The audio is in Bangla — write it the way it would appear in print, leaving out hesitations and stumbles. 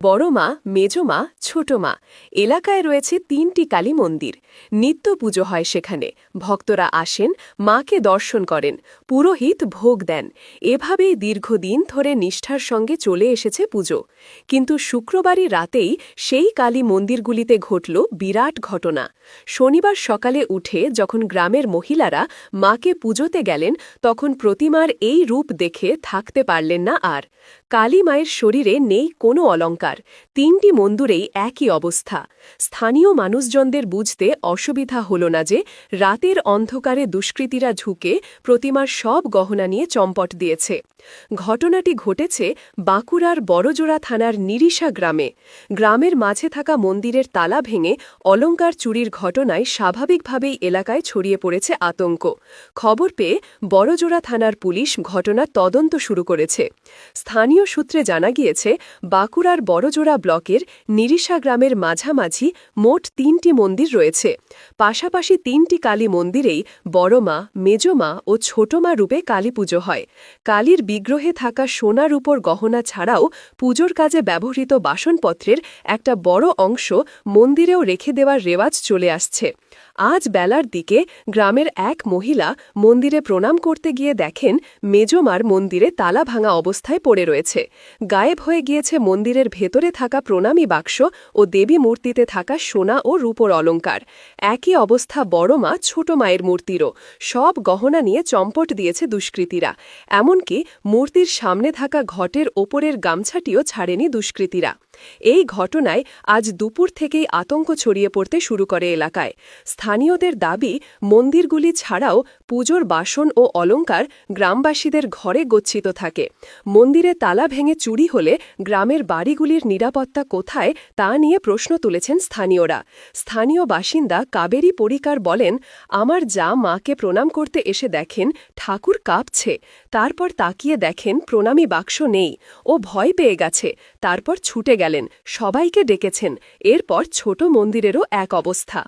বড় মা, মেজ মা, ছোট মা, এলাকায় রয়েছে ৩টি কালী মন্দির। নিত্য পুজো হয় সেখানে। ভক্তরা আসেন, মাকে দর্শন করেন, পুরোহিত ভোগ দেন। এভাবেই দীর্ঘদিন ধরে নিষ্ঠার সঙ্গে চলে এসেছে পুজো। কিন্তু শুক্রবারই রাতেই সেই কালী মন্দিরগুলিতে ঘটল বিরাট ঘটনা। শনিবার সকালে উঠে যখন গ্রামের মহিলারা মাকে পুজোতে গেলেন, তখন প্রতিমার এই রূপ দেখে থাকতে পারলেন না আর। কালী মায়ের শরীরে নেই কোনো অলঙ্কার। ৩টি মন্দিরেই একই অবস্থা। স্থানীয় মানুষজনদের বুঝতে অসুবিধা হল না যে রাতের অন্ধকারে দুষ্কৃতীরা ঝুঁকে প্রতিমার সব গহনা নিয়ে চম্পট দিয়েছে। ঘটনাটি ঘটেছে বাঁকুড়ার বড়জোড়া থানার নিরিশা গ্রামে। গ্রামের মাঝে থাকা মন্দিরের তালা ভেঙে অলঙ্কার চুরির ঘটনায় স্বাভাবিকভাবেই এলাকায় ছড়িয়ে পড়েছে আতঙ্ক। খবর পেয়ে বড়জোড়া থানার পুলিশ ঘটনার তদন্ত শুরু করেছে। স্থানীয় সূত্রে জানা গিয়েছে, বাঁকুড়ার বড়জোড়া ব্লকের নিরিশা গ্রামের মাঝামাঝি মোট ৩টি মন্দির রয়েছে। পাশাপাশি ৩টি কালী মন্দিরেই বড় মা, মেজ মা ও ছোট মা রূপে কালী পুজো হয়। কালীর বিগ্রহে থাকা সোনা রূপোর গহনা ছাড়াও পুজোর কাজে ব্যবহৃত বাসনপত্রের একটা বড় অংশ মন্দিরেও রেখে দেওয়ার রেওয়াজ চলে আসছে। আজ বেলার দিকে গ্রামের এক মহিলা মন্দিরে প্রণাম করতে গিয়ে দেখেন মেজমার মন্দিরে তালা ভাঙা অবস্থায় পড়ে রয়েছে। গায়েব হয়ে গিয়েছে মন্দিরের ভেতরে থাকা প্রণামী বাক্স ও দেবী মূর্তিতে থাকা সোনা ও রূপোর অলঙ্কার। একই অবস্থা বড় মা, ছোট মায়ের মূর্তিরও। সব গহনা নিয়ে চম্পট দিয়েছে দুষ্কৃতীরা। এমনকি মূর্তির সামনে থাকা ঘটের ওপরের গামছাটিও ছাড়েনি দুষ্কৃতীরা। এই ঘটনায় আজ দুপুর থেকেই আতঙ্ক ছড়িয়ে পড়তে শুরু করে এলাকায়। স্থানীয়দের দাবি, মন্দিরগুলি ছাড়াও পুজোর বাসন ও অলঙ্কার গ্রামবাসীদের ঘরে গচ্ছিত থাকে। মন্দিরে তালা ভেঙে চুরি হলে গ্রামের বাড়িগুলির নিরাপত্তা কোথায় তা নিয়ে প্রশ্ন তুলেছেন স্থানীয়রা। স্থানীয় বাসিন্দা কাবেরী পরিকার বলেন, আমার যা মাকে প্রণাম করতে এসে দেখেন ঠাকুর কাঁপছে। তারপর তাকিয়ে দেখেন প্রণামী বাক্স নেই। ও ভয় পেয়ে গেছে। তারপর ছুটে গেলেন, সবাইকে ডেকেছেন। এরপর ছোট মন্দিরেরও এক অবস্থা।